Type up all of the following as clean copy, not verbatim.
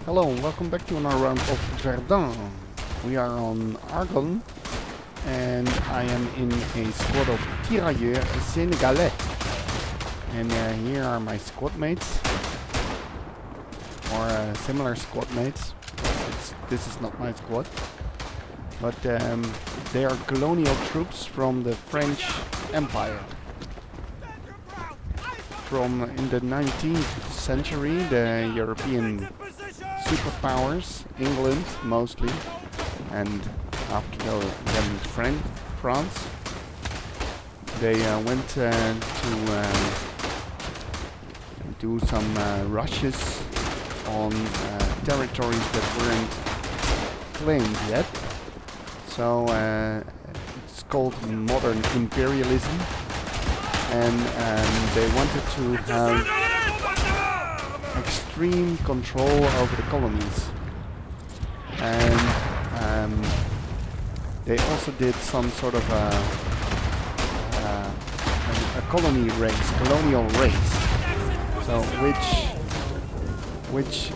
Hello and welcome back to another round of Verdun. We are on Argonne and I am in a squad of Tirailleurs Sénégalais. And here are my squad mates, or similar squad mates. This is not my squad, but they are colonial troops from the French Empire. From in the 19th century, the European superpowers, England mostly, and after then France, they went to do some rushes on territories that weren't claimed yet. So it's called modern imperialism, and they wanted to have extreme control over the colonies, and they also did some sort of a colonial race. So which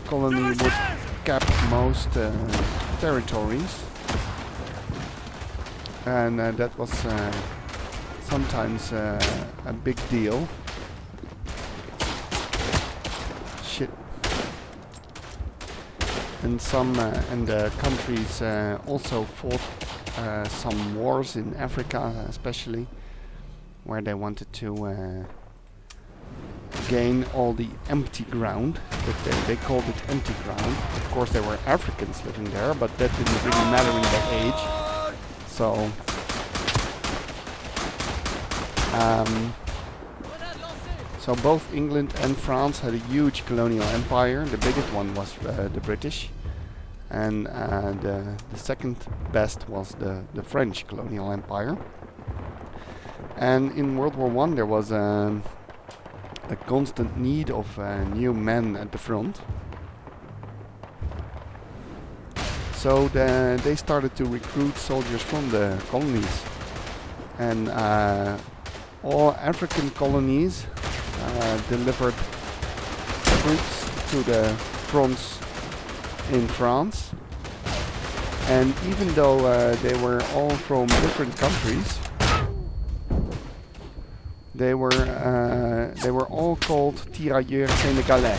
colony would cap most territories, and that was sometimes a big deal. Shit. And some countries also fought some wars in Africa, especially, where they wanted to gain all the empty ground. But they called it empty ground. Of course, there were Africans living there, but that didn't really matter in that age. So so both England and France had a huge colonial empire. The biggest one was the British, and the second best was the French colonial empire. And in World War I there was a constant need of new men at the front. So they started to recruit soldiers from the colonies, and all African colonies delivered troops to the fronts in France. And even though they were all from different countries, they were all called Tirailleurs Sénégalais.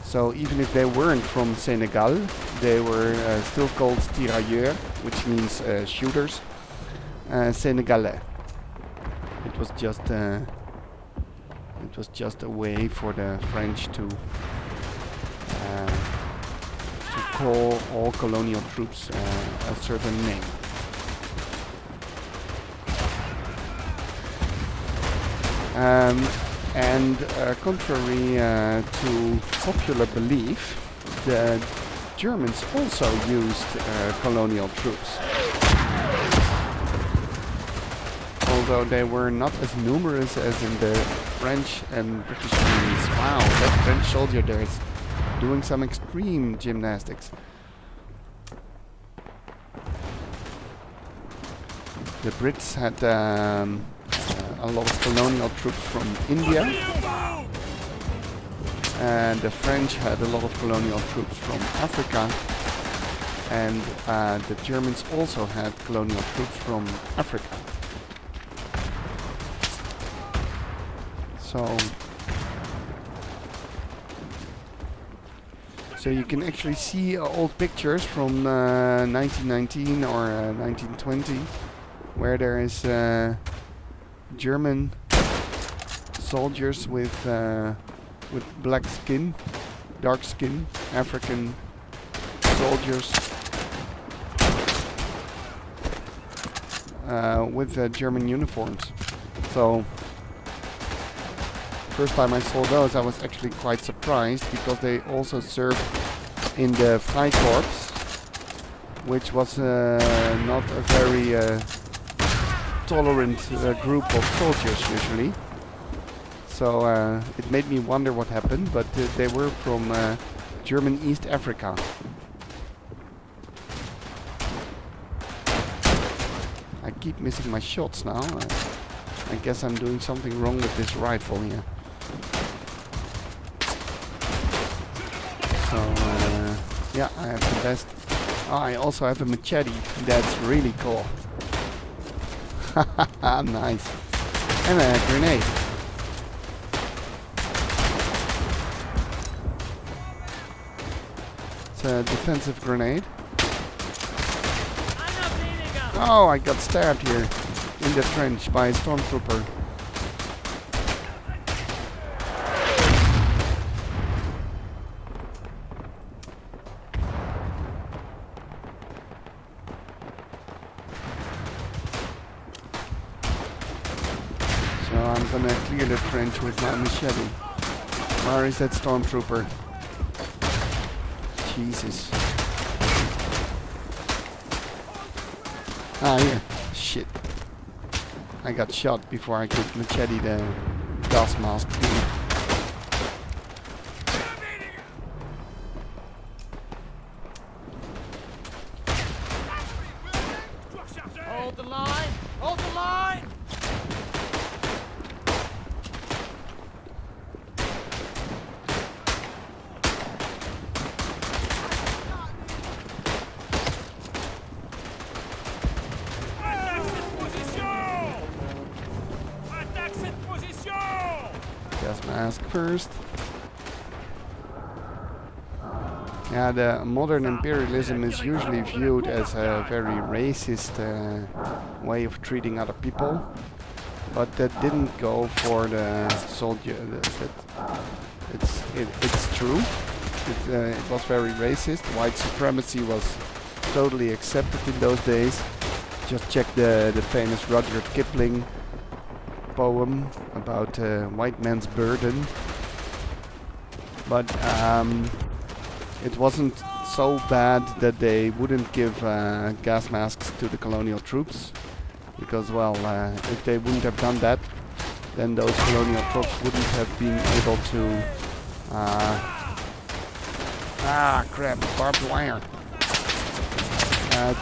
So even if they weren't from Senegal, they were still called Tirailleurs, which means shooters, Sénégalais. It was just a way for the French to call all colonial troops a certain name. And contrary to popular belief, the Germans also used colonial troops. Although they were not as numerous as in the French and British armies. Wow, that French soldier there is doing some extreme gymnastics. The Brits had a lot of colonial troops from India, and the French had a lot of colonial troops from Africa, and the Germans also had colonial troops from Africa. So you can actually see old pictures from 1919 or 1920, where there is German soldiers with black skin, dark skin, African soldiers with German uniforms. So first time I saw those, I was actually quite surprised, because they also served in the Freikorps, which was not a very tolerant group of soldiers usually. So it made me wonder what happened, but they were from German East Africa. I keep missing my shots now. I guess I'm doing something wrong with this rifle here. So, yeah, I have the best. Oh, I also have a machete. That's really cool. Haha, nice. And a grenade. It's a defensive grenade. Oh, I got stabbed here in the trench by a stormtrooper. So I'm gonna clear the trench with my machete. Where is that stormtrooper? Jesus. Ah, here. Shit. I got shot before I could machete the gas mask. Hold the line! Hold the line! Gas mask first. Yeah, the modern imperialism is usually viewed as a very racist way of treating other people, but that didn't go for the soldier. It's true. It was very racist. White supremacy was totally accepted in those days. Just check the famous Rudyard Kipling poem about white man's burden. But it wasn't so bad that they wouldn't give gas masks to the colonial troops, because, well, if they wouldn't have done that, then those colonial troops wouldn't have been able to crap, barbed wire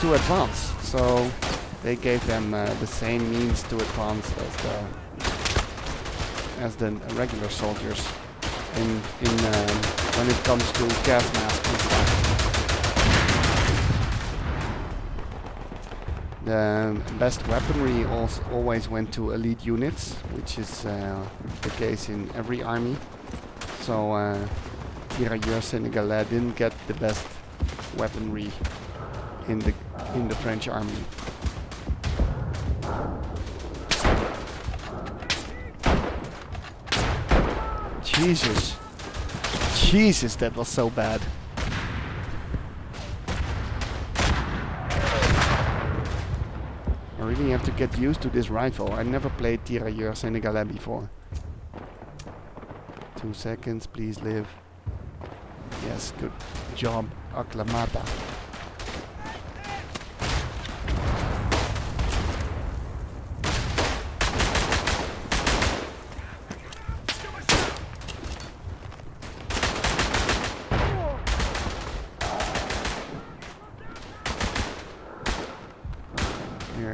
to advance. So they gave them the same means to advance as the regular soldiers in when it comes to gas masks and stuff. The best weaponry always went to elite units, which is the case in every army. So Tirailleurs Sénégalais didn't get the best weaponry in the French army. Jesus, that was so bad. I really have to get used to this rifle. I never played Tirailleurs Sénégalais before. 2 seconds, please live. Yes, good job, Aklamata.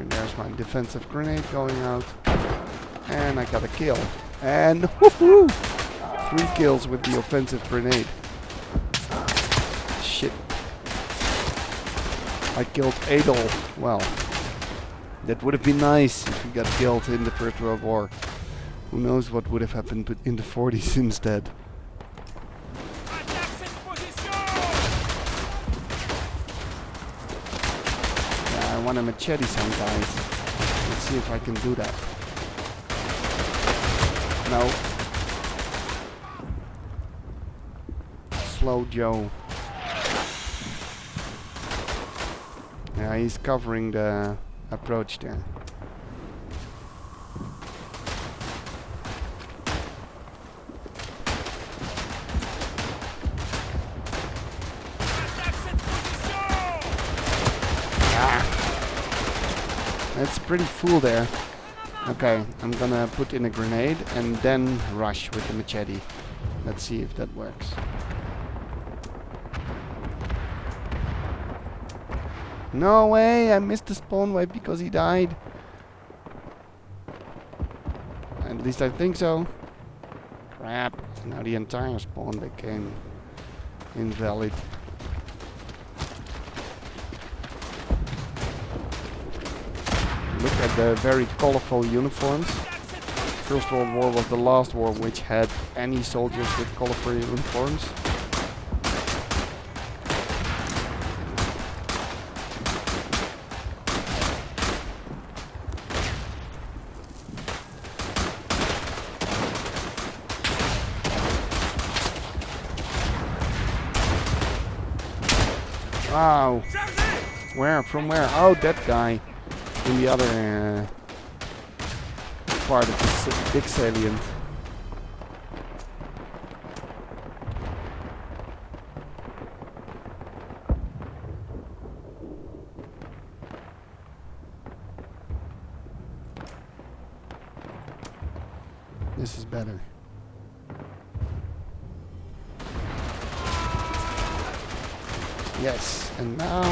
There's my defensive grenade going out. And I got a kill. And woohoo! 3 kills with the offensive grenade. Shit. I killed Adolf. Well, that would have been nice if he got killed in the First World War. Who knows what would have happened in the 40s instead. I want a machete some guys. Let's see if I can do that. No. Slow Joe. Yeah, he's covering the approach there. It's pretty full there. Okay, I'm gonna put in a grenade and then rush with the machete. Let's see if that works. No way, I missed the spawn wave because he died. At least I think so. Crap. Now the entire spawn became invalid. Look at the very colorful uniforms. First World War was the last war which had any soldiers with colorful uniforms. Wow. Where? From where? Oh, that guy. In the other part of this big salient. This is better. Yes, and now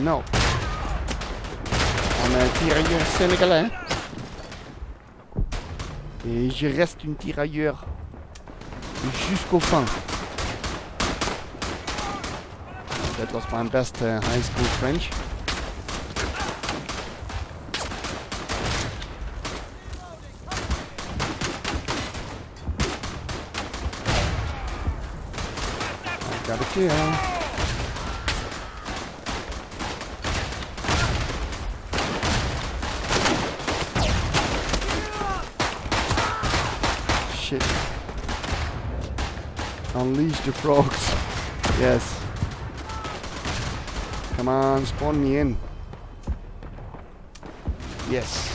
no. On a un tirailleur sénégalais. Et je reste une tirailleur jusqu'au fin. That was my best high school French. Got a kill. Shit. Unleash the frogs. Yes. Come on, spawn me in. Yes.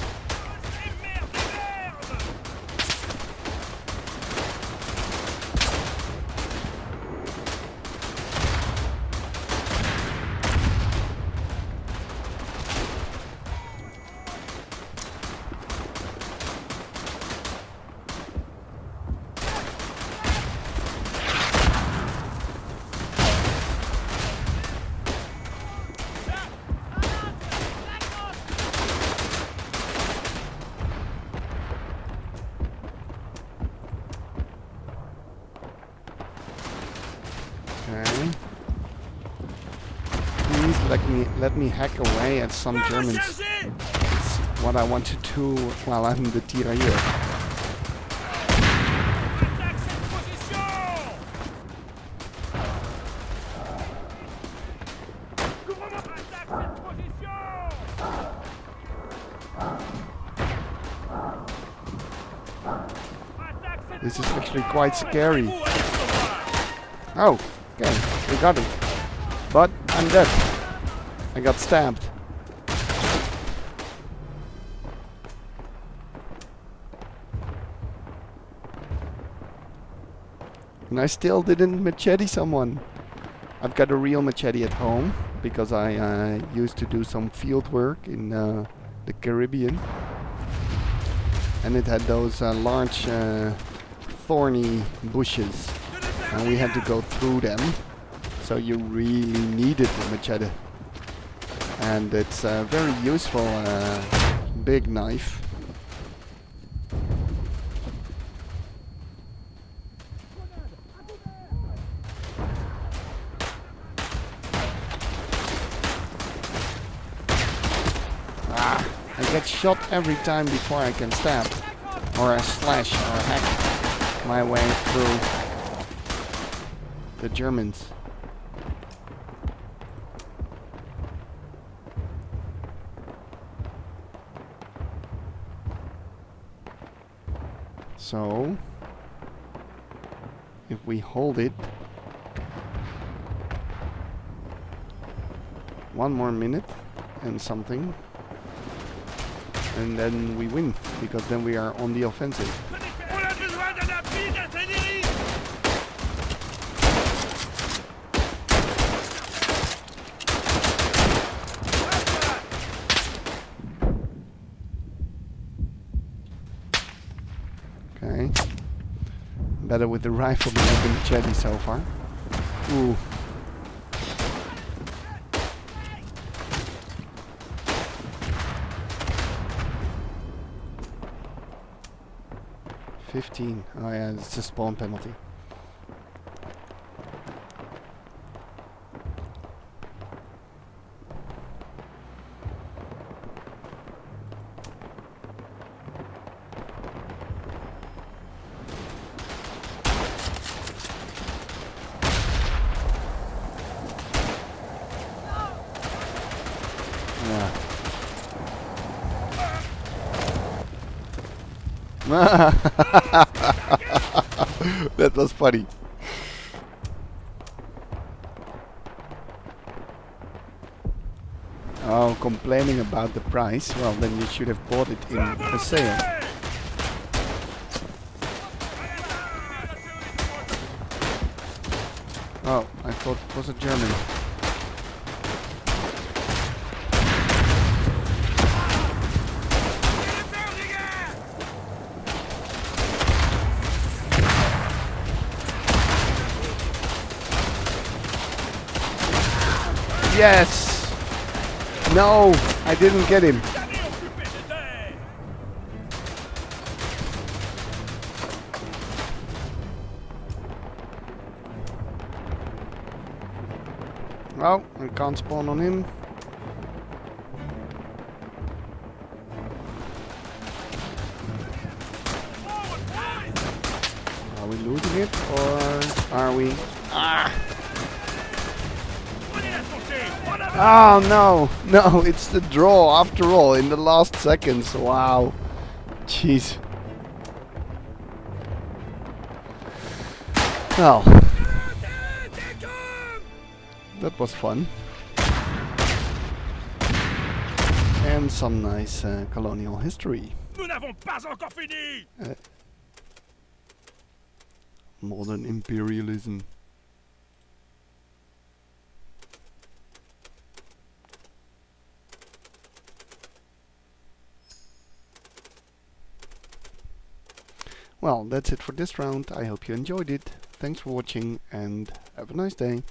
Okay. Please let me hack away at some Germans. It's what I want to do while I'm the tirailleur. This is actually quite scary. Oh, okay, we got it. But I'm dead. I got stabbed. And I still didn't machete someone. I've got a real machete at home because I used to do some field work in the Caribbean. And it had those large thorny bushes. And we had to go through them. So you really needed the machete. And it's a very useful big knife. Ah, I get shot every time before I can stab. Or slash or hack my way through the Germans. So, if we hold it 1 more minute and something, and then we win, because then we are on the offensive. Okay. better with the rifle than with the machete so far. Ooh. $15. Oh yeah, it's a spawn penalty. Yeah. That was funny. Oh, complaining about the price. Well, then you should have bought it in a sale. Oh, I thought it was a German. Yes! No, I didn't get him. Oh, I can't spawn on him. Are we losing it or are we? Ah! Oh no, no, it's the draw after all in the last seconds. Wow. Jeez. Well, that was fun. And some nice colonial history. Modern imperialism. Well, that's it for this round. I hope you enjoyed it. Thanks for watching and have a nice day.